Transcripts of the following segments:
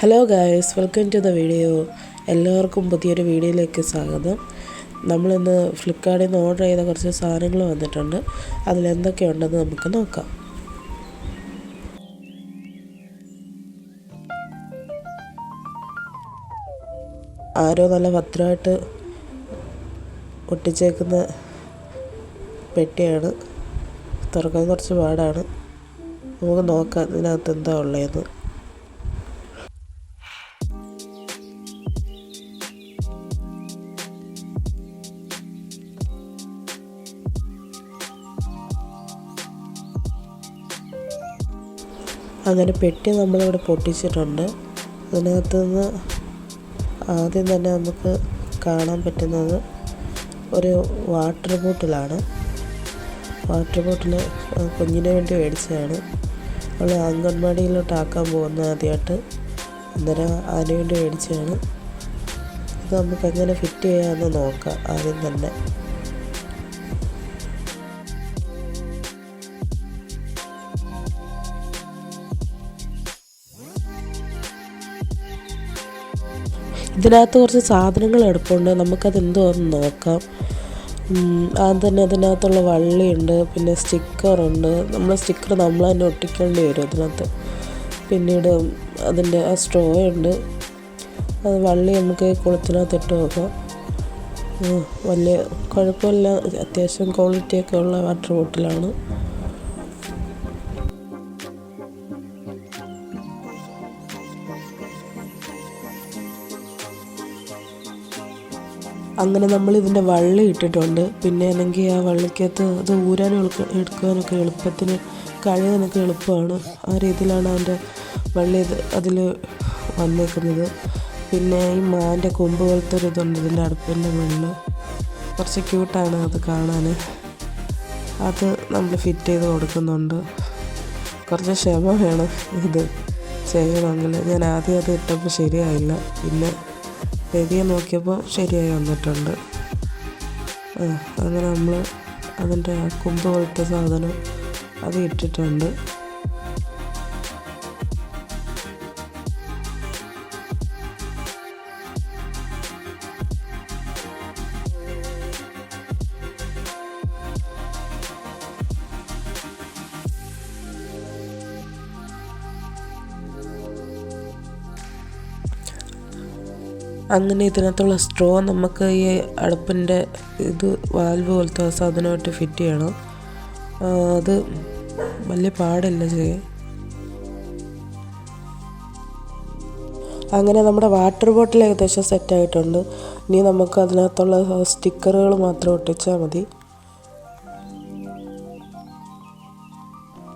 Hello guys, welcome to the video. എല്ലാവർക്കും പുതിയൊരു വീഡിയോയിലേക്ക് സ്വാഗതം. നമ്മളിന്ന് ഫ്ലിപ്കാർട്ടിൽ നിന്ന് ഓർഡർ ചെയ്ത കുറച്ച് സാധനങ്ങൾ വന്നിട്ടുണ്ട്. അതിലെന്തൊക്കെയുണ്ടെന്ന് നമുക്ക് നോക്കാം. ആരോ നല്ല ഭദ്രമായിട്ട് ഒട്ടിച്ചേക്കുന്ന പെട്ടിയാണ്. തുറക്കാൻ കുറച്ച് പാടാണ്. നമുക്ക് നോക്കാം ഇതിനകത്ത് എന്താ ഉള്ളതെന്ന്. അങ്ങനെ പെട്ടി നമ്മളിവിടെ പൊട്ടിച്ചിട്ടുണ്ട്. അതിനകത്ത് നിന്ന് ആദ്യം തന്നെ നമുക്ക് കാണാൻ പറ്റുന്നത് ഒരു വാട്ടർ ബോട്ടിലാണ്. വാട്ടർ ബോട്ടിൽ കുഞ്ഞിന് വേണ്ടി മേടിച്ചതാണ്. അവൾ അംഗൻവാടിയിലോട്ടാക്കാൻ പോകുന്നത് ആദ്യമായിട്ട്. അന്നേരം അതിന് വേണ്ടി മേടിച്ചതാണ്. ഇത് നമുക്ക് എങ്ങനെ ഫിറ്റ് ചെയ്യാമെന്ന് നോക്കാം ആദ്യം തന്നെ. ഇതിനകത്ത് കുറച്ച് സാധനങ്ങൾ എടുപ്പുണ്ട്. നമുക്കത് എന്തോന്ന് നോക്കാം. ആദ്യം തന്നെ അതിനകത്തുള്ള വള്ളിയുണ്ട്, പിന്നെ സ്റ്റിക്കറുണ്ട്. സ്റ്റിക്കർ നമ്മൾ തന്നെ ഒട്ടിക്കേണ്ടി വരും അതിനകത്ത്. പിന്നീട് അതിൻ്റെ ആ സ്ട്രോ ഉണ്ട്. അത് വള്ളി നമുക്ക് കുളത്തിനകത്ത് ഇട്ട് നോക്കാം. വലിയ കുഴപ്പമില്ല, അത്യാവശ്യം ക്വാളിറ്റിയൊക്കെ ഉള്ള വാട്ടർ ബോട്ടിലാണ്. അങ്ങനെ നമ്മളിതിൻ്റെ വള്ളി ഇട്ടിട്ടുണ്ട്. പിന്നെ ആണെങ്കിൽ ആ വള്ളിക്കകത്ത് അത് ഊരാനും എടുക്കാനൊക്കെ എളുപ്പത്തിന് കഴിയാനൊക്കെ എളുപ്പമാണ്. ആ രീതിയിലാണ് അതിൻ്റെ വള്ളി അതിൽ വന്നേക്കുന്നത്. പിന്നെ ഈ മാൻ്റെ കൊമ്പ് പോലത്തെ ഒരു ഇതുണ്ട് ഇതിൻ്റെ അടുപ്പിൻ്റെ മുകളിൽ. കുറച്ച് ക്യൂട്ടാണ് അത് കാണാൻ. അത് നമ്മൾ ഫിറ്റ് ചെയ്ത് കൊടുക്കുന്നുണ്ട്. കുറച്ച് ക്ഷമ വേണം ഇത് ചെയ്യണമെങ്കിൽ. ഞാൻ ആദ്യം അത് ഇട്ടപ്പോൾ ശരിയായില്ല. പിന്നെ പെരിയെ നോക്കിയപ്പോൾ ശരിയായി വന്നിട്ടുണ്ട്. അങ്ങനെ നമ്മൾ അതിൻ്റെ കൊമ്പ് പോലത്തെ സാധനം അത് ഇട്ടിട്ടുണ്ട്. അങ്ങനെ ഇതിനകത്തുള്ള സ്ട്രോ നമുക്ക് ഈ അടുപ്പിൻ്റെ ഇത് വാൽവ് പോലത്തെ സാധനമായിട്ട് ഫിറ്റ് ചെയ്യണം. അത് വലിയ പാടില്ല ചെയ്യാൻ. അങ്ങനെ നമ്മുടെ വാട്ടർ ബോട്ടിൽ ഏകദേശം സെറ്റായിട്ടുണ്ട്. ഇനി നമുക്ക് അതിനകത്തുള്ള സ്റ്റിക്കറുകൾ മാത്രം ഒട്ടിച്ചാൽ മതി.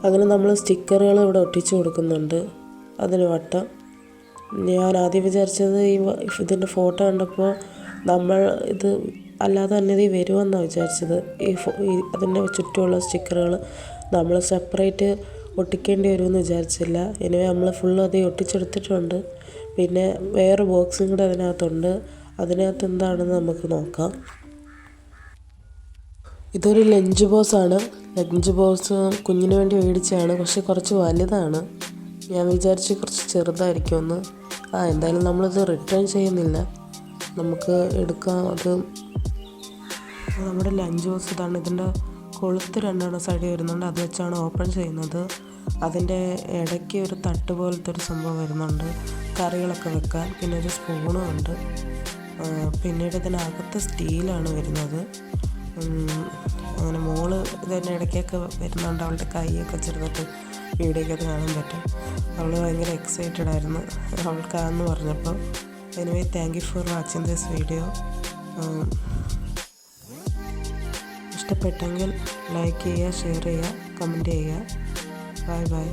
അങ്ങനെ നമ്മൾ സ്റ്റിക്കറുകൾ ഇവിടെ ഒട്ടിച്ച് കൊടുക്കുന്നുണ്ട്. അതിന് വട്ടം ഞാൻ ആദ്യം വിചാരിച്ചത് ഇതിൻ്റെ ഫോട്ടോ കണ്ടപ്പോൾ നമ്മൾ ഇത് അല്ലാതെ തന്നെ ഇത് വരുമെന്നാണ് വിചാരിച്ചത്. അതിൻ്റെ ചുറ്റുമുള്ള സ്റ്റിക്കറുകൾ നമ്മൾ സെപ്പറേറ്റ് ഒട്ടിക്കേണ്ടി വരുമെന്ന് വിചാരിച്ചില്ല. ഇനി നമ്മൾ ഫുള്ള് അത് ഒട്ടിച്ചെടുത്തിട്ടുണ്ട്. പിന്നെ വേറെ ബോക്സും കൂടെ അതിനകത്തുണ്ട്. അതിനകത്ത് എന്താണെന്ന് നമുക്ക് നോക്കാം. ഇതൊരു ലഞ്ച് ബോക്സാണ്. ലഞ്ച് ബോക്സ് കുഞ്ഞിന് വേണ്ടി മേടിച്ചതാണ്. പക്ഷെ കുറച്ച് വലുതാണ്. ഞാൻ വിചാരിച്ച് കുറച്ച് ചെറുതായിരിക്കുമെന്ന്. എന്തായാലും നമ്മളിത് റിട്ടേൺ ചെയ്യുന്നില്ല, നമുക്ക് എടുക്കാം. അത് നമ്മുടെ ലഞ്ച് ബോക്സ് ഇതാണ്. ഇതിൻ്റെ കൊളുത്ത് രണ്ടെണ്ണം സൈഡിൽ വരുന്നുണ്ട്. അത് വെച്ചാണ് ഓപ്പൺ ചെയ്യുന്നത്. അതിൻ്റെ ഇടയ്ക്ക് ഒരു തട്ട് പോലത്തെ ഒരു സംഭവം വരുന്നുണ്ട് കറികളൊക്കെ വെക്കാൻ. പിന്നെ ഒരു സ്പൂണും ഉണ്ട്. പിന്നീട് ഇതിനകത്ത് സ്റ്റീലാണ് വരുന്നത്. അങ്ങനെ മോള് ഇതിൻ്റെ ഇടയ്ക്കൊക്കെ വരുന്നുണ്ട്. അവളുടെ കൈയൊക്കെ ചെറുതായിട്ട് വീഡിയോയ്ക്കകത്ത് കാണാൻ പറ്റും. അവൾ ഭയങ്കര എക്സൈറ്റഡ് ആയിരുന്നു അവൾക്കാന്ന് പറഞ്ഞപ്പോൾ. Anyway, thank you for watching this video. ഇഷ്ടപ്പെട്ടെങ്കിൽ ലൈക്ക് ചെയ്യുക, ഷെയർ ചെയ്യുക, കമൻറ്റ് ചെയ്യുക. Bye bye.